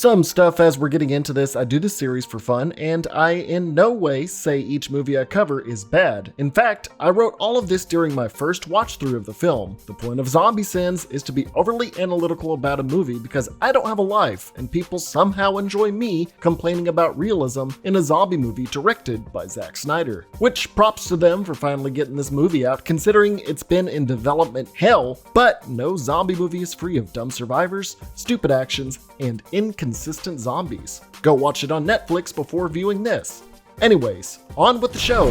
Some stuff as we're getting into this. I do this series for fun, and I in no way say each movie I cover is bad. In fact, I wrote all of this during my first watch through of the film. The point of Zombie Sins is to be overly analytical about a movie because I don't have a life, and people somehow enjoy me complaining about realism in a zombie movie directed by Zack Snyder. Which props to them for finally getting this movie out, considering it's been in development hell, but no zombie movie is free of dumb survivors, stupid actions, and inconsistent zombies. Go watch it on Netflix before viewing this. Anyways, on with the show.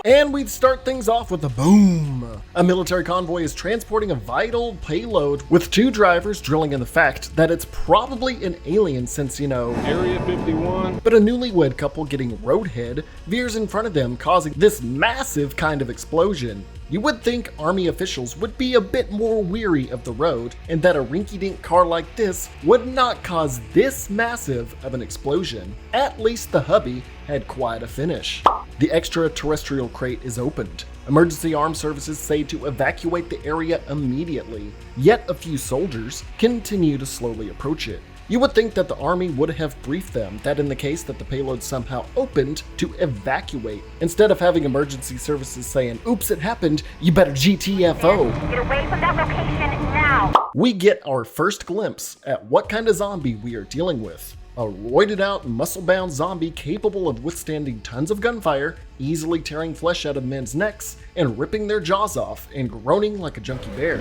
And we'd start things off with a boom. A military convoy is transporting a vital payload with two drivers drilling in the fact that it's probably an alien since, Area 51. But a newlywed couple getting roadhead veers in front of them, causing this massive kind of explosion. You would think army officials would be a bit more weary of the road and that a rinky-dink car like this would not cause this massive of an explosion. At least the hubby had quite a finish. The extraterrestrial crate is opened. Emergency armed services say to evacuate the area immediately, yet a few soldiers continue to slowly approach it. You would think that the army would have briefed them that in the case that the payload somehow opened, to evacuate, instead of having emergency services saying, "Oops, it happened, you better GTFO. Get away from that location now." We get our first glimpse at what kind of zombie we are dealing with. A roided out, muscle-bound zombie capable of withstanding tons of gunfire, easily tearing flesh out of men's necks, and ripping their jaws off and groaning like a junkie bear.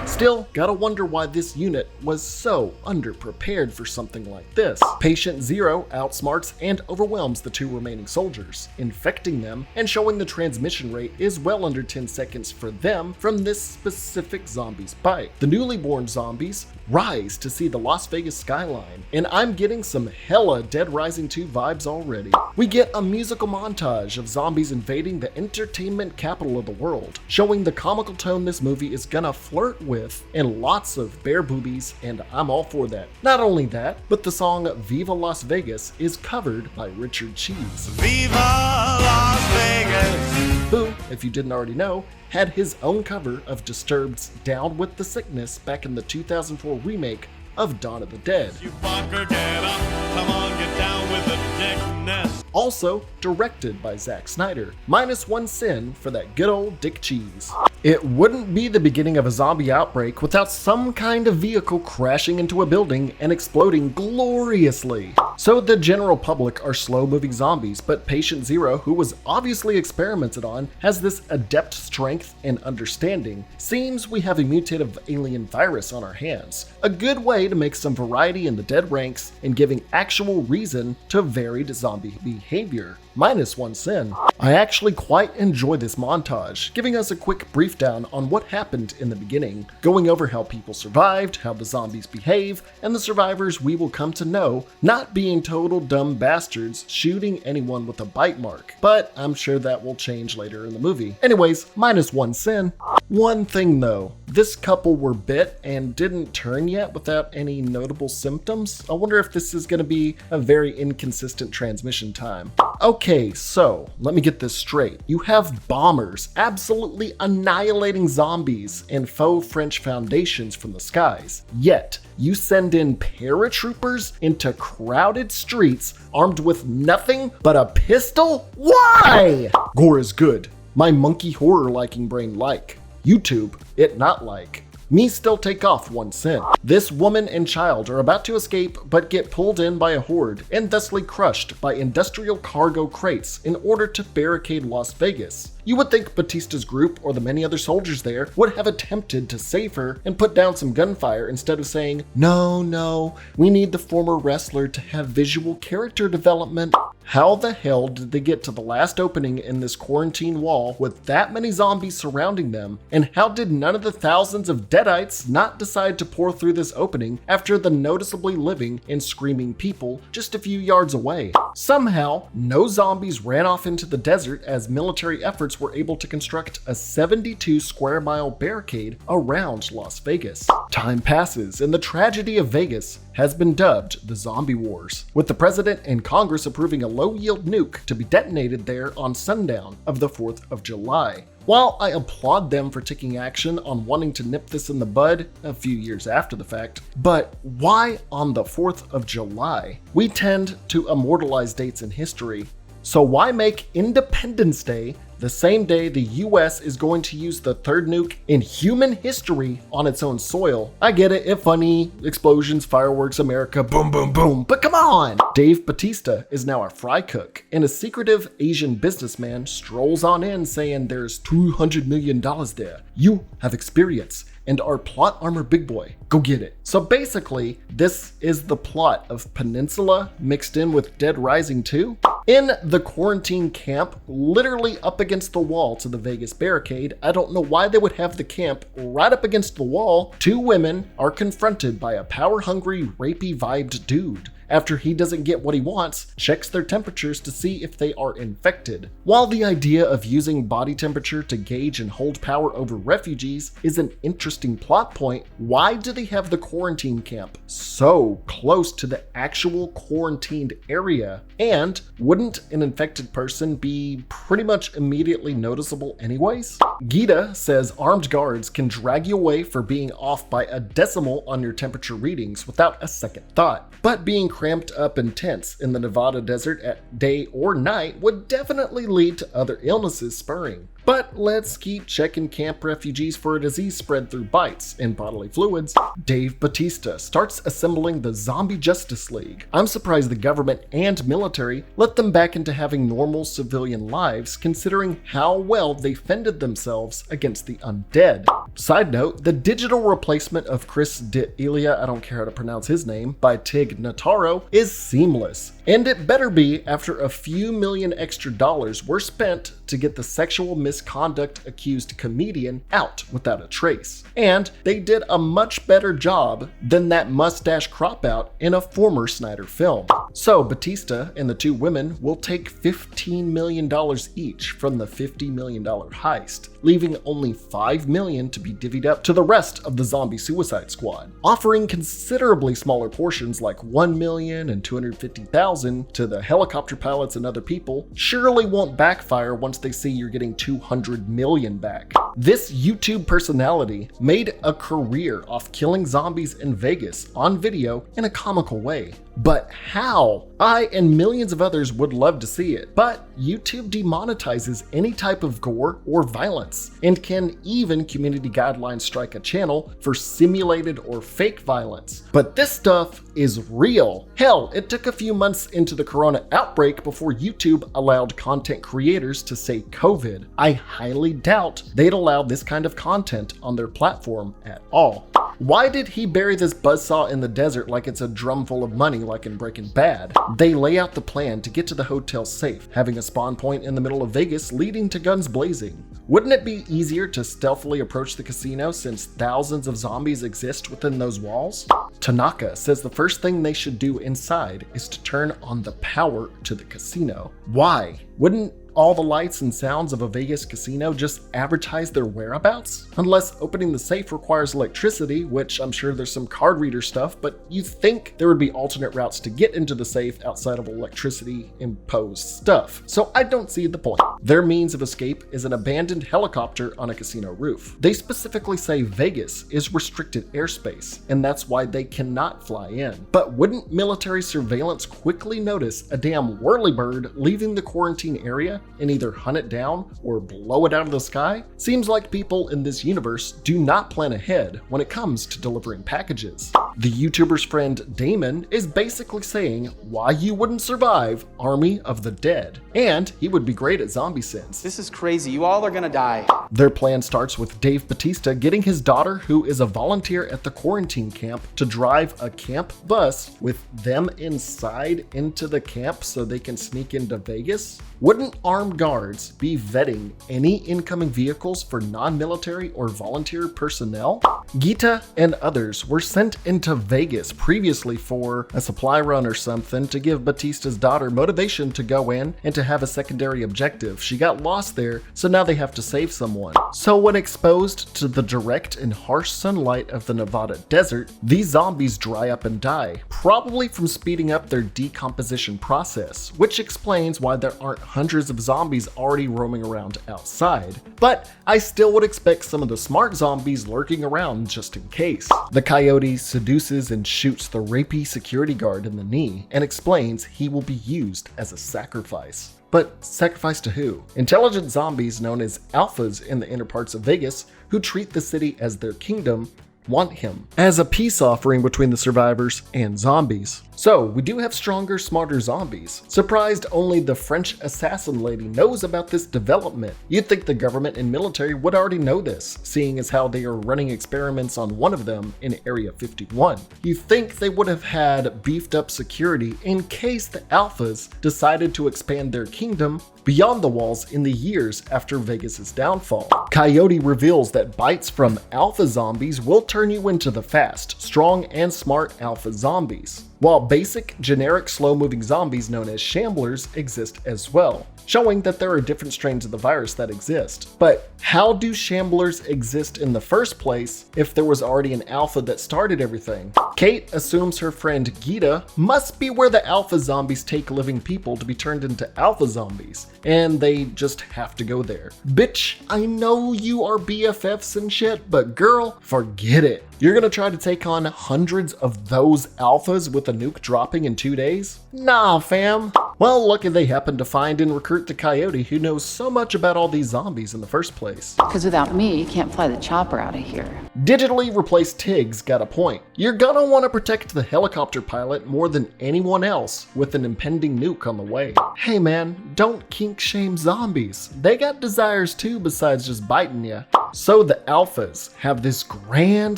Still, gotta wonder why this unit was so underprepared for something like this. Patient Zero outsmarts and overwhelms the two remaining soldiers, infecting them and showing the transmission rate is well under 10 seconds for them from this specific zombie's bite. The newly born zombies rise to see the Las Vegas skyline, and I'm getting some hella Dead Rising 2 vibes already. We get a musical montage of zombies invading the entertainment capital of the world, showing the comical tone this movie is gonna flirt with, and lots of bare boobies, and I'm all for that. Not only that, but the song Viva Las Vegas is covered by Richard Cheese. Viva Las Vegas! Who, if you didn't already know, had his own cover of Disturbed's Down with the Sickness back in the 2004 remake of Dawn of the Dead. You fucker, get up, come on, get down with the dickness. Also directed by Zack Snyder, minus one sin for that good old Dick Cheese. It wouldn't be the beginning of a zombie outbreak without some kind of vehicle crashing into a building and exploding gloriously. So the general public are slow-moving zombies, but Patient Zero, who was obviously experimented on, has this adept strength and understanding. Seems we have a mutative alien virus on our hands. A good way to make some variety in the dead ranks and giving actual reason to varied zombie behavior. Minus one sin. I actually quite enjoy this montage, giving us a quick brief down on what happened in the beginning, going over how people survived, how the zombies behave, and the survivors we will come to know not being total dumb bastards shooting anyone with a bite mark, but I'm sure that will change later in the movie. Anyways, minus one sin. One thing though, this couple were bit and didn't turn yet without any notable symptoms. I wonder if this is going to be a very inconsistent transmission time. Okay, so let me get this straight. You have bombers absolutely annihilating zombies and faux French foundations from the skies, yet you send in paratroopers into crowded streets armed with nothing but a pistol? Why? Gore is good. My monkey horror liking brain like. YouTube, it not like. Me still take off one sin. This woman and child are about to escape but get pulled in by a horde and thusly crushed by industrial cargo crates in order to barricade Las Vegas. You would think Bautista's group or the many other soldiers there would have attempted to save her and put down some gunfire instead of saying, no, we need the former wrestler to have visual character development. How the hell did they get to the last opening in this quarantine wall with that many zombies surrounding them? And how did none of the thousands of deadites not decide to pour through this opening after the noticeably living and screaming people just a few yards away? Somehow, no zombies ran off into the desert as military efforts were able to construct a 72 square mile barricade around Las Vegas. Time passes and the tragedy of Vegas has been dubbed the Zombie Wars, with the president and Congress approving a low-yield nuke to be detonated there on sundown of the 4th of July. While I applaud them for taking action on wanting to nip this in the bud a few years after the fact, but why on the 4th of July? We tend to immortalize dates in history, so why make Independence Day the same day the US is going to use the third nuke in human history on its own soil? I get it, if funny, explosions, fireworks, America, boom, boom, boom, but come on! Dave Bautista is now a fry cook, and a secretive Asian businessman strolls on in saying there's $200 million there. You have experience and are plot armor big boy. Go get it. So basically, this is the plot of Peninsula mixed in with Dead Rising 2. In the quarantine camp, literally up against the wall to the Vegas barricade, I don't know why they would have the camp right up against the wall, two women are confronted by a power-hungry, rapey-vibed dude. After he doesn't get what he wants, checks their temperatures to see if they are infected. While the idea of using body temperature to gauge and hold power over refugees is an interesting plot point, why do they have the quarantine camp so close to the actual quarantined area? And wouldn't an infected person be pretty much immediately noticeable anyways? Gita says armed guards can drag you away for being off by a decimal on your temperature readings without a second thought, but being cramped up in tents in the Nevada desert at day or night would definitely lead to other illnesses spurring. But let's keep checking camp refugees for a disease spread through bites and bodily fluids. Dave Bautista starts assembling the Zombie Justice League. I'm surprised the government and military let them back into having normal civilian lives, considering how well they fended themselves against the undead. Side note, the digital replacement of Chris D'Elia, I don't care how to pronounce his name, by Tig Notaro is seamless. And it better be after a few million extra dollars were spent to get the sexual misconduct accused comedian out without a trace. And they did a much better job than that mustache crop out in a former Snyder film. So Bautista and the two women will take $15 million each from the $50 million heist, leaving only $5 million to be divvied up to the rest of the zombie Suicide Squad. Offering considerably smaller portions like $1 million and $250,000 to the helicopter pilots and other people surely won't backfire once they see you're getting $200 million back. This YouTube personality made a career off killing zombies in Vegas on video in a comical way. But how? I and millions of others would love to see it, but YouTube demonetizes any type of gore or violence, and can even community guidelines strike a channel for simulated or fake violence. But this stuff is real. Hell, it took a few months into the corona outbreak before YouTube allowed content creators to say COVID. I highly doubt they'd allow this kind of content on their platform at all. Why did he bury this buzzsaw in the desert like it's a drum full of money like in Breaking Bad? They lay out the plan to get to the hotel safe, having a spawn point in the middle of Vegas leading to guns blazing. Wouldn't it be easier to stealthily approach the casino since thousands of zombies exist within those walls? Tanaka says the first thing they should do inside is to turn on the power to the casino. Why? Wouldn't all the lights and sounds of a Vegas casino just advertise their whereabouts? Unless opening the safe requires electricity, which I'm sure there's some card reader stuff, but you think there would be alternate routes to get into the safe outside of electricity imposed stuff. So I don't see the point. Their means of escape is an abandoned helicopter on a casino roof. They specifically say Vegas is restricted airspace, and that's why they cannot fly in. But wouldn't military surveillance quickly notice a damn whirlybird leaving the quarantine area and either hunt it down or blow it out of the sky? Seems like people in this universe do not plan ahead when it comes to delivering packages. The YouTuber's friend Damon is basically saying why you wouldn't survive Army of the Dead, and he would be great at zombie sins. This is crazy. You all are gonna die. Their plan starts with Dave Bautista getting his daughter, who is a volunteer at the quarantine camp, to drive a camp bus with them inside into the camp so they can sneak into Vegas. Wouldn't armed guards be vetting any incoming vehicles for non-military or volunteer personnel? Gita and others were sent in into Vegas previously for a supply run or something to give Bautista's daughter motivation to go in and to have a secondary objective. She got lost there, so now they have to save someone. So when exposed to the direct and harsh sunlight of the Nevada desert, these zombies dry up and die, probably from speeding up their decomposition process, which explains why there aren't hundreds of zombies already roaming around outside. But I still would expect some of the smart zombies lurking around just in case. The coyote seduces and shoots the rapey security guard in the knee and explains he will be used as a sacrifice. But sacrifice to who? Intelligent zombies known as alphas in the inner parts of Vegas, who treat the city as their kingdom, want him as a peace offering between the survivors and zombies. So we do have stronger, smarter zombies. Surprised only the French assassin lady knows about this development. You'd think the government and military would already know this, seeing as how they are running experiments on one of them in Area 51. You think they would have had beefed up security in case the alphas decided to expand their kingdom beyond the walls in the years after Vegas's downfall. Coyote reveals that bites from alpha zombies will turn you into the fast, strong, and smart alpha zombies, while basic, generic, slow-moving zombies known as shamblers exist as well, showing that there are different strains of the virus that exist. But how do shamblers exist in the first place if there was already an alpha that started everything? Kate assumes her friend Gita must be where the alpha zombies take living people to be turned into alpha zombies, and they just have to go there. Bitch, I know you are BFFs and shit, but girl, forget it. You're gonna try to take on hundreds of those alphas with a nuke dropping in 2 days? Nah, fam. Well, lucky they happened to find and recruit the coyote who knows so much about all these zombies in the first place. Because without me, you can't fly the chopper out of here. Digitally replaced Tig's got a point. You're gonna want to protect the helicopter pilot more than anyone else with an impending nuke on the way. Hey man, don't kink shame zombies. They got desires too besides just biting ya. So the alphas have this grand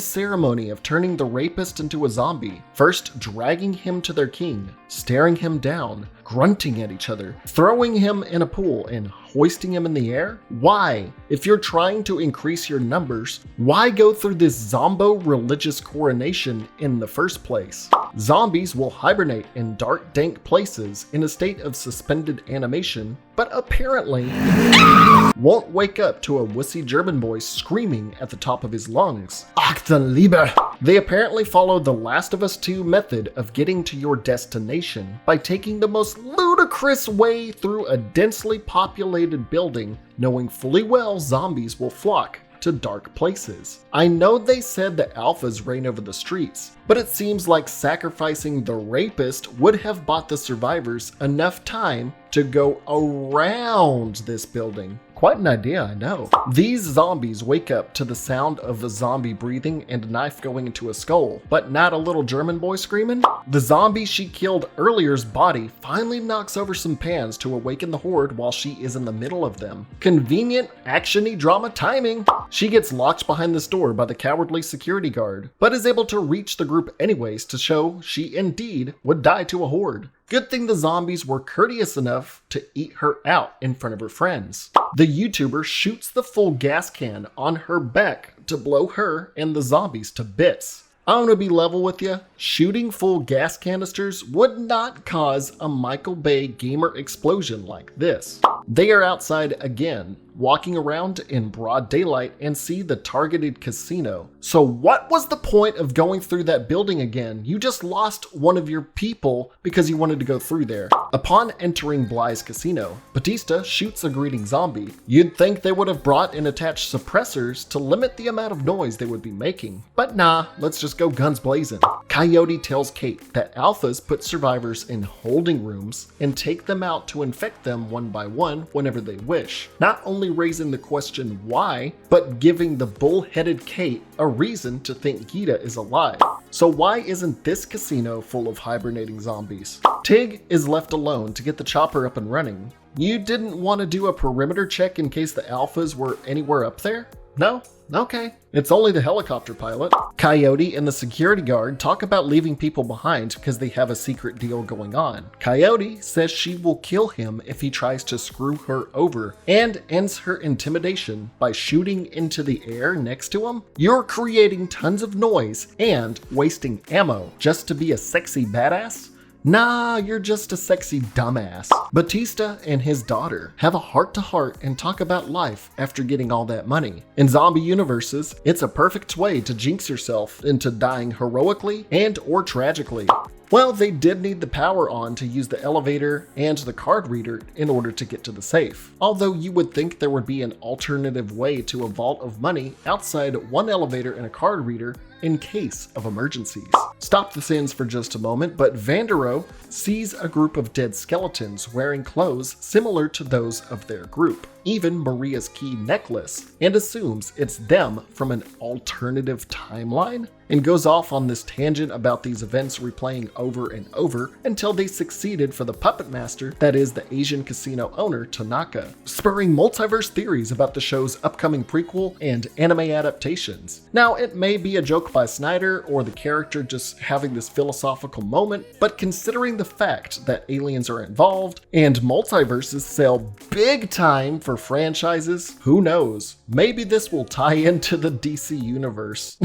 ceremony of turning the rapist into a zombie, first dragging him to their king, staring him down, grunting at each other, throwing him in a pool, and hoisting him in the air? Why? If you're trying to increase your numbers, why go through this zombo religious coronation in the first place? Zombies will hibernate in dark, dank places in a state of suspended animation, but apparently won't wake up to a wussy German boy screaming at the top of his lungs. Achtenliebe! They apparently follow the Last of Us 2 method of getting to your destination by taking the most ludicrous way through a densely populated building, knowing fully well zombies will flock to dark places. I know they said the alphas reign over the streets, but it seems like sacrificing the rapist would have bought the survivors enough time to go around this building. Quite an idea, I know. These zombies wake up to the sound of a zombie breathing and a knife going into a skull, but not a little German boy screaming. The zombie she killed earlier's body finally knocks over some pans to awaken the horde while she is in the middle of them. Convenient, action-y drama timing. She gets locked behind this door by the cowardly security guard, but is able to reach the group anyways to show she indeed would die to a horde. Good thing the zombies were courteous enough to eat her out in front of her friends. The YouTuber shoots the full gas can on her back to blow her and the zombies to bits. I'm gonna be level with you. Shooting full gas canisters would not cause a Michael Bay gamer explosion like this. They are outside again, walking around in broad daylight and see the targeted casino. So what was the point of going through that building again? You just lost one of your people because you wanted to go through there. Upon entering Bly's casino, Bautista shoots a greeting zombie. You'd think they would have brought and attached suppressors to limit the amount of noise they would be making. But nah, let's just go guns blazing. Coyote tells Kate that alphas put survivors in holding rooms and take them out to infect them one by one whenever they wish. Not only raising the question why, but giving the bull-headed Kate a reason to think Gita is alive. So why isn't this casino full of hibernating zombies? Tig is left alone to get the chopper up and running. You didn't want to do a perimeter check in case the alphas were anywhere up there? No? Okay. It's only the helicopter pilot. Coyote and the security guard talk about leaving people behind because they have a secret deal going on. Coyote says she will kill him if he tries to screw her over and ends her intimidation by shooting into the air next to him. You're creating tons of noise and wasting ammo just to be a sexy badass? Nah, you're just a sexy dumbass. Bautista and his daughter have a heart-to-heart and talk about life after getting all that money. In zombie universes, it's a perfect way to jinx yourself into dying heroically and or tragically. Well, they did need the power on to use the elevator and the card reader in order to get to the safe. Although you would think there would be an alternative way to a vault of money outside one elevator and a card reader in case of emergencies. Stop the sins for just a moment, but Vandero sees a group of dead skeletons wearing clothes similar to those of their group, even Maria's key necklace, and assumes it's them from an alternative timeline, and goes off on this tangent about these events replaying over and over until they succeeded for the puppet master, that is the Asian casino owner Tanaka, spurring multiverse theories about the show's upcoming prequel and anime adaptations. Now, it may be a joke by Snyder or the character just having this philosophical moment, but considering the fact that aliens are involved and multiverses sell big time for franchises, who knows? Maybe this will tie into the DC universe.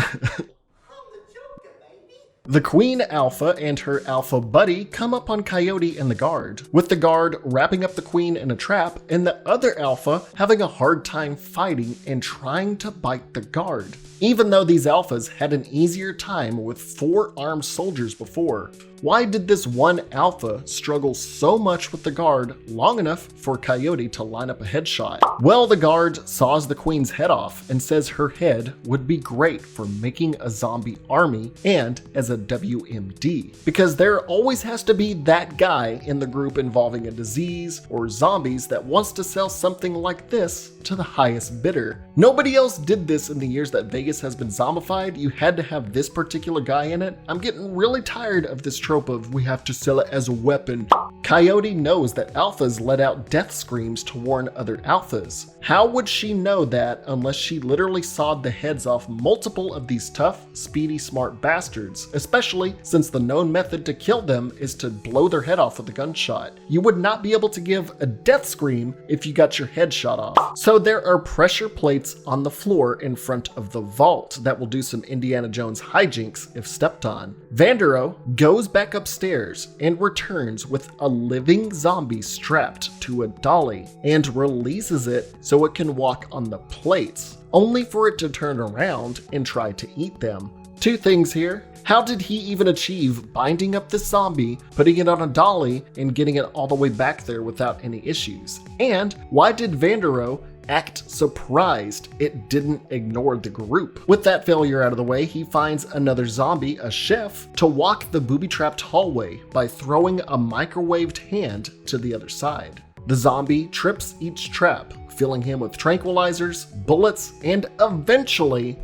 The Queen Alpha and her Alpha buddy come up on Coyote and the guard, with the guard wrapping up the Queen in a trap and the other Alpha having a hard time fighting and trying to bite the guard, even though these Alphas had an easier time with 4 armed soldiers before. Why did this one Alpha struggle so much with the guard long enough for Coyote to line up a headshot? Well, the guard saws the Queen's head off and says her head would be great for making a zombie army and as a WMD, because there always has to be that guy in the group involving a disease or zombies that wants to sell something like this to the highest bidder. Nobody else did this in the years that Vegas has been zombified. You had to have this particular guy in it. I'm getting really tired of this trope of we have to sell it as a weapon. Coyote knows that Alphas let out death screams to warn other Alphas. How would she know that unless she literally sawed the heads off multiple of these tough, speedy, smart bastards, especially since the known method to kill them is to blow their head off with a gunshot. You would not be able to give a death scream if you got your head shot off. So there are pressure plates on the floor in front of the vault that will do some Indiana Jones hijinks if stepped on. Vandero goes back upstairs and returns with a living zombie strapped to a dolly and releases it so it can walk on the plates, only for it to turn around and try to eat them. 2 things here. How did he even achieve binding up this zombie, putting it on a dolly, and getting it all the way back there without any issues? And why did Vandero act surprised it didn't ignore the group? With that failure out of the way, he finds another zombie, a chef, to walk the booby-trapped hallway by throwing a microwaved hand to the other side. The zombie trips each trap, filling him with tranquilizers, bullets, and eventually...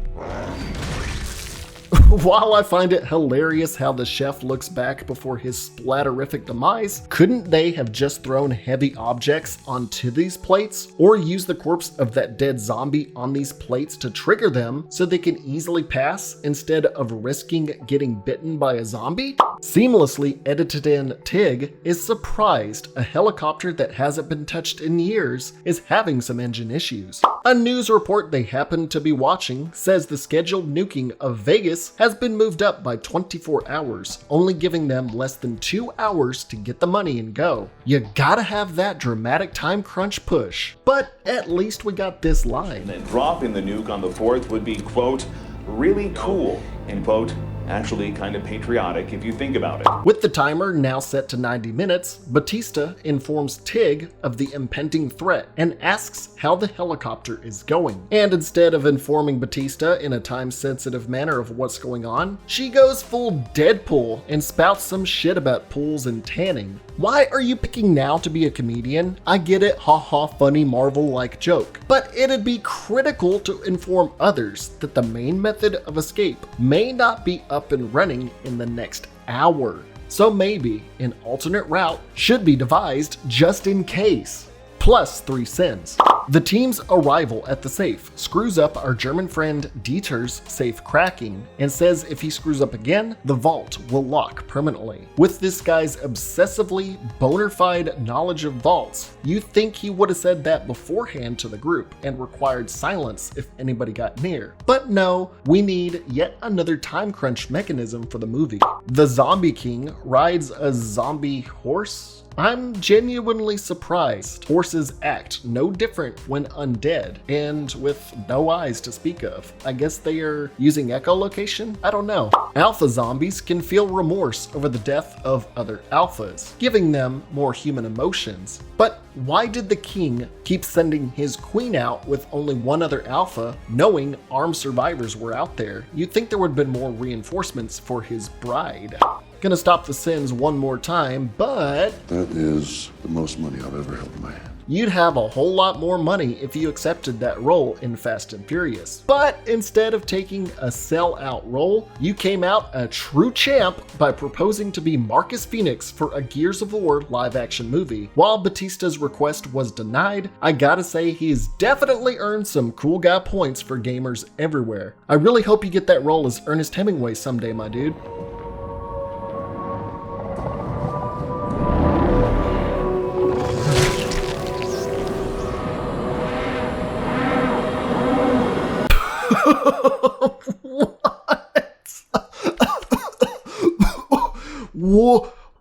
While I find it hilarious how the chef looks back before his splatterific demise, couldn't they have just thrown heavy objects onto these plates or used the corpse of that dead zombie on these plates to trigger them so they can easily pass instead of risking getting bitten by a zombie? Seamlessly edited in, Tig is surprised a helicopter that hasn't been touched in years is having some engine issues. A news report they happen to be watching says the scheduled nuking of Vegas has been moved up by 24 hours, only giving them less than 2 hours to get the money and go. You gotta have that dramatic time crunch push. But at least we got this line. And dropping the nuke on the 4th would be, quote, really cool, end quote. Actually kind of patriotic if you think about it. With the timer now set to 90 minutes, Bautista informs Tig of the impending threat and asks how the helicopter is going. And instead of informing Bautista in a time-sensitive manner of what's going on, she goes full Deadpool and spouts some shit about pools and tanning. Why are you picking now to be a comedian? I get it, haha, funny Marvel-like joke. But it'd be critical to inform others that the main method of escape may not be up and running in the next hour. So maybe an alternate route should be devised just in case. Plus 3 cents. The team's arrival at the safe screws up our German friend Dieter's safe cracking and says if he screws up again, the vault will lock permanently. With this guy's obsessively bona fide knowledge of vaults, you think he would have said that beforehand to the group and required silence if anybody got near. But no, we need yet another time crunch mechanism for the movie. The Zombie King rides a zombie horse? I'm genuinely surprised. Horses act no different when undead and with no eyes to speak of. I guess they are using echolocation? I don't know. Alpha zombies can feel remorse over the death of other alphas, giving them more human emotions. But why did the king keep sending his queen out with only one other alpha, knowing armed survivors were out there? You'd think there would have been more reinforcements for his bride. Gonna stop the sins one more time, but that is the most money I've ever held in my hand. You'd have a whole lot more money if you accepted that role in Fast and Furious. But instead of taking a sell-out role, you came out a true champ by proposing to be Marcus Phoenix for a Gears of War live-action movie. While Bautista's request was denied, I gotta say he's definitely earned some cool guy points for gamers everywhere. I really hope you get that role as Ernest Hemingway someday, my dude.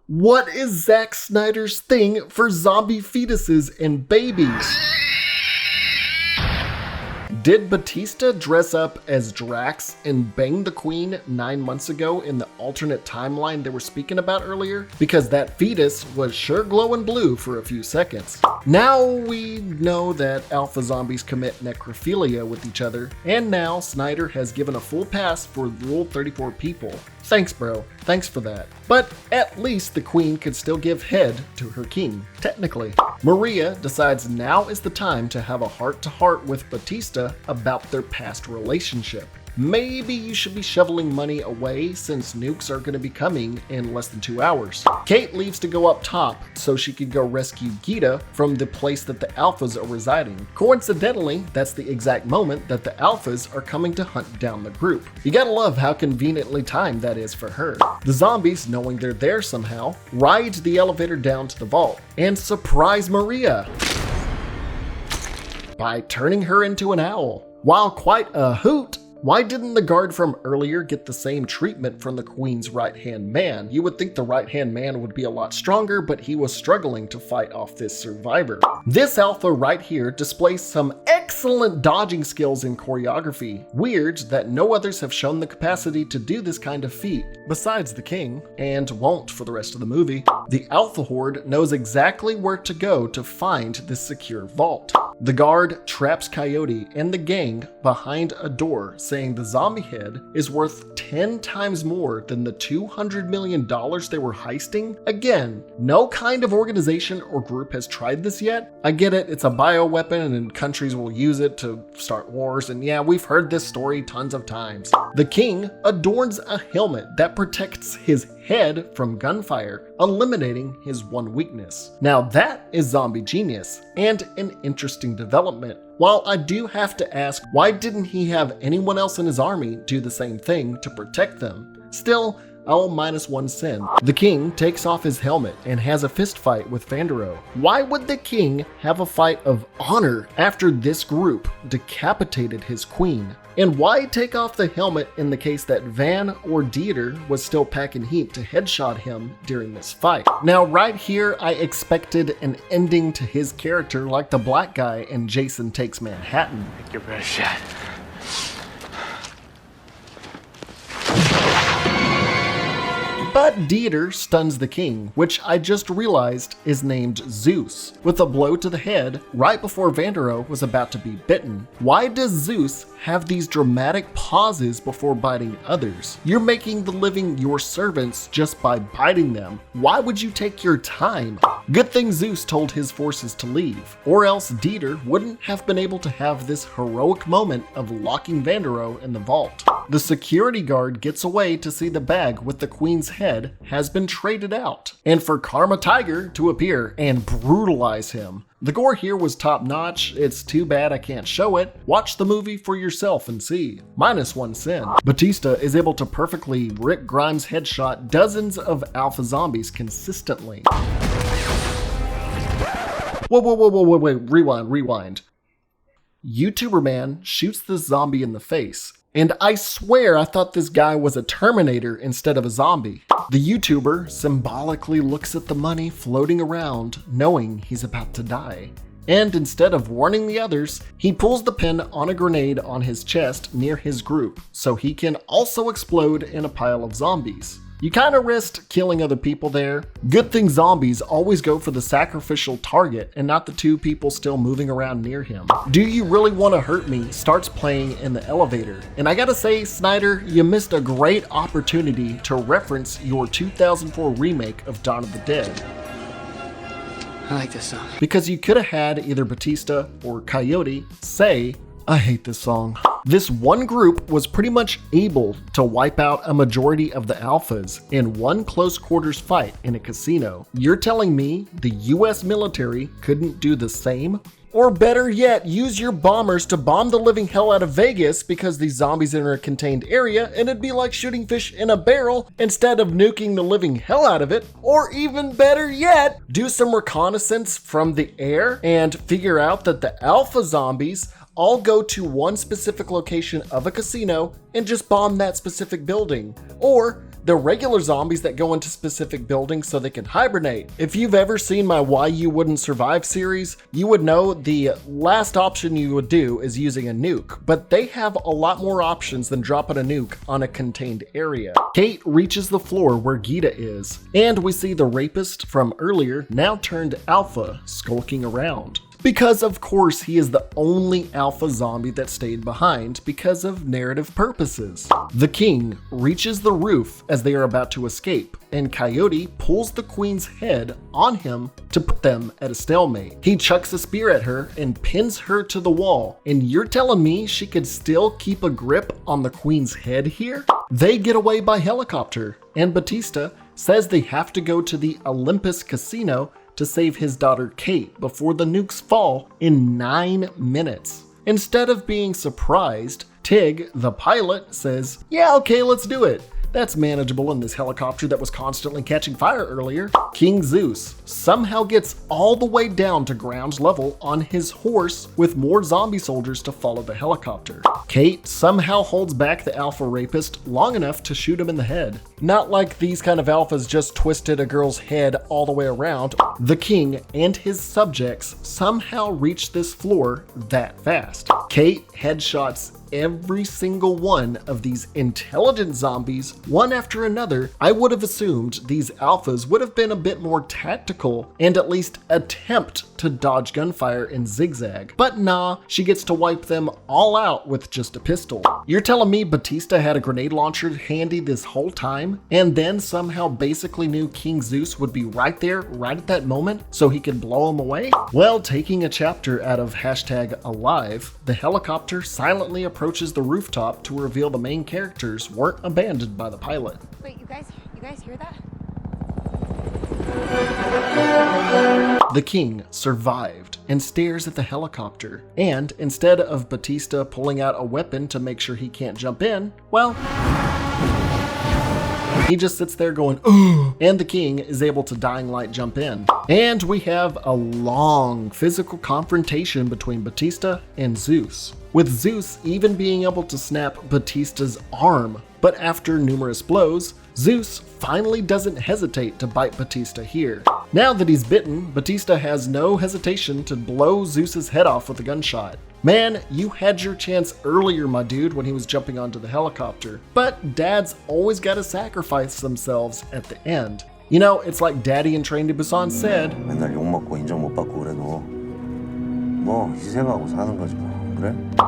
What is Zack Snyder's thing for zombie fetuses and babies? Did Bautista dress up as Drax and bang the queen 9 months ago in the alternate timeline they were speaking about earlier? Because that fetus was sure glowing blue for a few seconds. Now we know that alpha zombies commit necrophilia with each other, and now Snyder has given a full pass for Rule 34 people. Thanks, bro. Thanks for that. But at least the queen could still give head to her king, technically. Maria decides now is the time to have a heart-to-heart with Bautista about their past relationship. Maybe you should be shoveling money away since nukes are going to be coming in less than 2 hours. Kate leaves to go up top so she could go rescue Gita from the place that the Alphas are residing. Coincidentally, that's the exact moment that the Alphas are coming to hunt down the group. You gotta love how conveniently timed that is for her. The zombies, knowing they're there somehow, ride the elevator down to the vault and surprise Maria by turning her into an owl. While quite a hoot, why didn't the guard from earlier get the same treatment from the queen's right-hand man? You would think the right-hand man would be a lot stronger, but he was struggling to fight off this survivor. This alpha right here displays some excellent dodging skills in choreography. Weird that no others have shown the capacity to do this kind of feat, besides the king, and won't for the rest of the movie. The alpha horde knows exactly where to go to find this secure vault. The guard traps Coyote and the gang behind a door, saying the zombie head is worth 10 times more than the $200 million they were heisting. Again, no kind of organization or group has tried this yet. I get it, it's a bioweapon and countries will use it to start wars, and yeah, we've heard this story tons of times. The king adorns a helmet that protects his head from gunfire, eliminating his one weakness. Now that is zombie genius, and an interesting development. While I do have to ask, why didn't he have anyone else in his army do the same thing to protect them? Still, I'll minus one sin. The king takes off his helmet and has a fist fight with Vandero. Why would the king have a fight of honor after this group decapitated his queen? And why take off the helmet in the case that Van or Dieter was still packing heat to headshot him during this fight? Now right here, I expected an ending to his character like the black guy in Jason Takes Manhattan. Take your best shot. But Dieter stuns the king, which I just realized is named Zeus, with a blow to the head right before Vandero was about to be bitten. Why does Zeus have these dramatic pauses before biting others? You're making the living your servants just by biting them. Why would you take your time? Good thing Zeus told his forces to leave, or else Dieter wouldn't have been able to have this heroic moment of locking Vandero in the vault. The security guard gets away to see the bag with the queen's head has been traded out, and for Karma Tiger to appear and brutalize him. The gore here was top notch. It's too bad I can't show it. Watch the movie for yourself and see. -1 sin. Bautista is able to perfectly Rick Grimes headshot dozens of alpha zombies consistently. Whoa, wait, rewind. YouTuber man shoots this zombie in the face. And I swear I thought this guy was a Terminator instead of a zombie. The YouTuber symbolically looks at the money floating around, knowing he's about to die. And instead of warning the others, he pulls the pin on a grenade on his chest near his group, so he can also explode in a pile of zombies. You kinda risked killing other people there. Good thing zombies always go for the sacrificial target and not the two people still moving around near him. Do You Really Wanna Hurt Me starts playing in the elevator. And I gotta say, Snyder, you missed a great opportunity to reference your 2004 remake of Dawn of the Dead. I like this song. Because you could have had either Bautista or Coyote say, I hate this song. This one group was pretty much able to wipe out a majority of the alphas in one close quarters fight in a casino. You're telling me the US military couldn't do the same? Or better yet, use your bombers to bomb the living hell out of Vegas because these zombies are in a contained area and it'd be like shooting fish in a barrel instead of nuking the living hell out of it. Or even better yet, do some reconnaissance from the air and figure out that the alpha zombies all go to one specific location of a casino and just bomb that specific building. Or the regular zombies that go into specific buildings so they can hibernate. If you've ever seen my Why You Wouldn't Survive series, you would know the last option you would do is using a nuke, but they have a lot more options than dropping a nuke on a contained area. Kate reaches the floor where Gita is, and we see the rapist from earlier now turned alpha skulking around. Because of course he is the only alpha zombie that stayed behind because of narrative purposes. The king reaches the roof as they are about to escape, and Coyote pulls the queen's head on him to put them at a stalemate. He chucks a spear at her and pins her to the wall, and you're telling me she could still keep a grip on the queen's head here? They get away by helicopter, and Bautista says they have to go to the Olympus Casino to save his daughter Kate before the nukes fall in 9 minutes. Instead of being surprised, Tig, the pilot, says, yeah, okay, let's do it. That's manageable in this helicopter that was constantly catching fire earlier. King Zeus somehow gets all the way down to ground level on his horse with more zombie soldiers to follow the helicopter. Kate somehow holds back the alpha rapist long enough to shoot him in the head. Not like these kind of alphas just twisted a girl's head all the way around. The king and his subjects somehow reach this floor that fast. Kate headshots every single one of these intelligent zombies, one after another. I would have assumed these alphas would have been a bit more tactical and at least attempt to dodge gunfire and zigzag. But nah, she gets to wipe them all out with just a pistol. You're telling me Bautista had a grenade launcher handy this whole time and then somehow basically knew King Zeus would be right there, right at that moment, so he could blow him away? Well, taking a chapter out of #alive, the helicopter silently approaches the rooftop to reveal the main characters weren't abandoned by the pilot. Wait, you guys hear that? The king survived and stares at the helicopter, and instead of Bautista pulling out a weapon to make sure he can't jump in, well, he just sits there going, ugh, and the king is able to dying light jump in. And we have a long physical confrontation between Bautista and Zeus, with Zeus even being able to snap Bautista's arm. But after numerous blows, Zeus finally doesn't hesitate to bite Bautista here. Now that he's bitten, Bautista has no hesitation to blow Zeus's head off with a gunshot. Man, you had your chance earlier, my dude, when he was jumping onto the helicopter. But dads always gotta sacrifice themselves at the end. You know, it's like Daddy in Train to Busan said, 맨날 욕먹고 인정 못 받고 그래도 뭐 희생하고 사는 거지 뭐.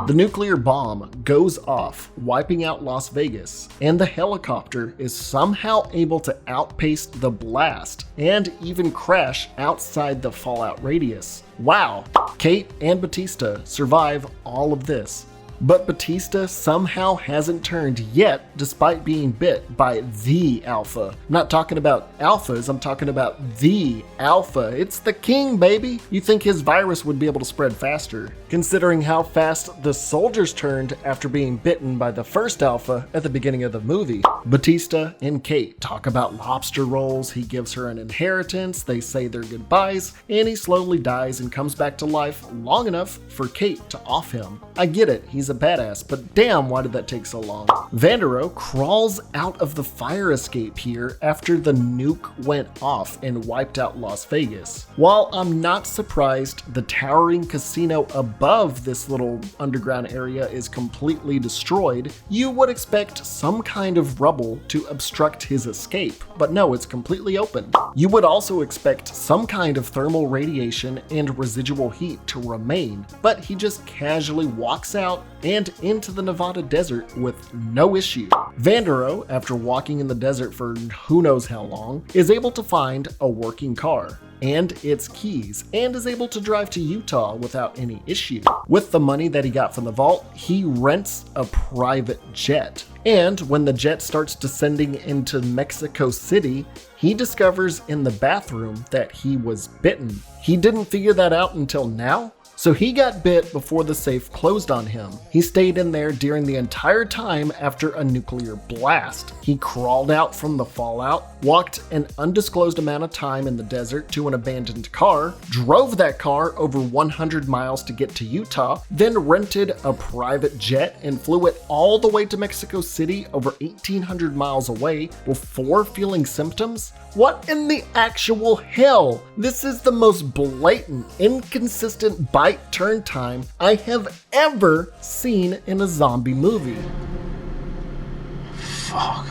The nuclear bomb goes off, wiping out Las Vegas, and the helicopter is somehow able to outpace the blast and even crash outside the fallout radius. Wow! Kate and Bautista survive all of this. But Bautista somehow hasn't turned yet, despite being bit by the Alpha. I'm not talking about alphas, I'm talking about the Alpha. It's the king, baby! You'd think his virus would be able to spread faster, considering how fast the soldiers turned after being bitten by the first Alpha at the beginning of the movie. Bautista and Kate talk about lobster rolls, he gives her an inheritance, they say their goodbyes, and he slowly dies and comes back to life long enough for Kate to off him. I get it, he's a badass, but damn, why did that take so long? Vandero crawls out of the fire escape here after the nuke went off and wiped out Las Vegas. While I'm not surprised the towering casino above this little underground area is completely destroyed, you would expect some kind of rubble to obstruct his escape, but no, it's completely open. You would also expect some kind of thermal radiation and residual heat to remain, but he just casually walks out and into the Nevada desert with no issue. Vandero, after walking in the desert for who knows how long, is able to find a working car and its keys, and is able to drive to Utah without any issue. With the money that he got from the vault, he rents a private jet. And when the jet starts descending into Mexico City, he discovers in the bathroom that he was bitten. He didn't figure that out until now. So he got bit before the safe closed on him. He stayed in there during the entire time after a nuclear blast. He crawled out from the fallout, walked an undisclosed amount of time in the desert to an abandoned car, drove that car over 100 miles to get to Utah, then rented a private jet and flew it all the way to Mexico City over 1,800 miles away before feeling symptoms? What in the actual hell? This is the most blatant, inconsistent bite turn time I have ever seen in a zombie movie. Fuck.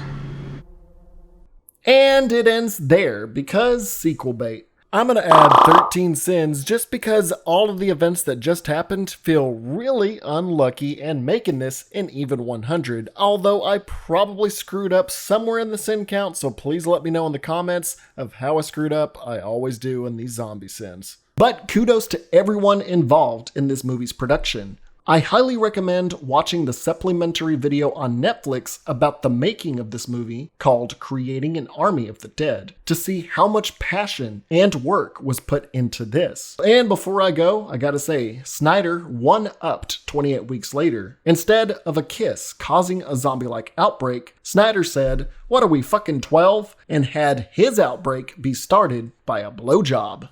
And it ends there because sequel bait. I'm going to add 13 sins just because all of the events that just happened feel really unlucky and making this an even 100, although I probably screwed up somewhere in the sin count, so please let me know in the comments of how I screwed up. I always do in these zombie sins. But kudos to everyone involved in this movie's production. I highly recommend watching the supplementary video on Netflix about the making of this movie called Creating an Army of the Dead to see how much passion and work was put into this. And before I go, I gotta say, Snyder one-upped 28 Weeks Later. Instead of a kiss causing a zombie-like outbreak, Snyder said, "What are we, fucking 12?" and had his outbreak be started by a blowjob.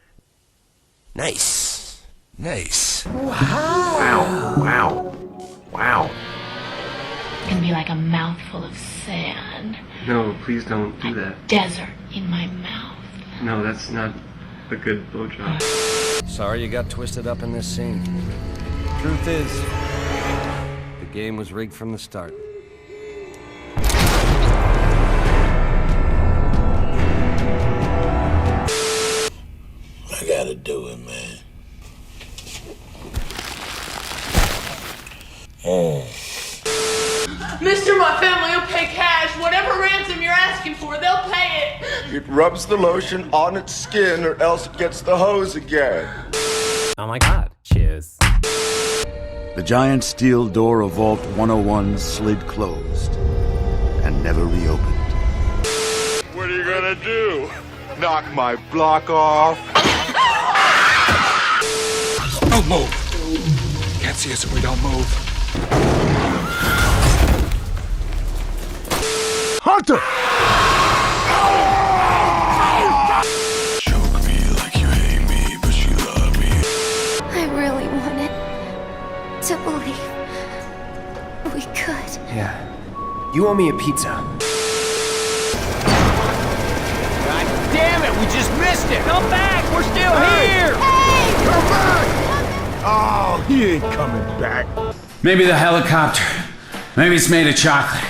Nice. Nice. Wow. Wow. Wow. It's gonna be like a mouthful of sand. No, please don't do that. Desert in my mouth. No, that's not a good blowjob. Sorry you got twisted up in this scene. Truth is, the game was rigged from the start. I gotta do it, man. Mister, my family will pay cash. Whatever ransom you're asking for, they'll pay it. It rubs the lotion on its skin or else it gets the hose again. Oh my god, cheers. The giant steel door of Vault 101 slid closed and never reopened. What are you gonna do? Knock my block off? Don't move. Can't see us if we don't move. Hunter! Choke me like you hate me, but you love me. I really wanted to believe we could. Yeah. You owe me a pizza. God damn it, we just missed it! Come back, we're still here! Hey! Come back! Oh, he ain't coming back. Maybe the helicopter. Maybe it's made of chocolate.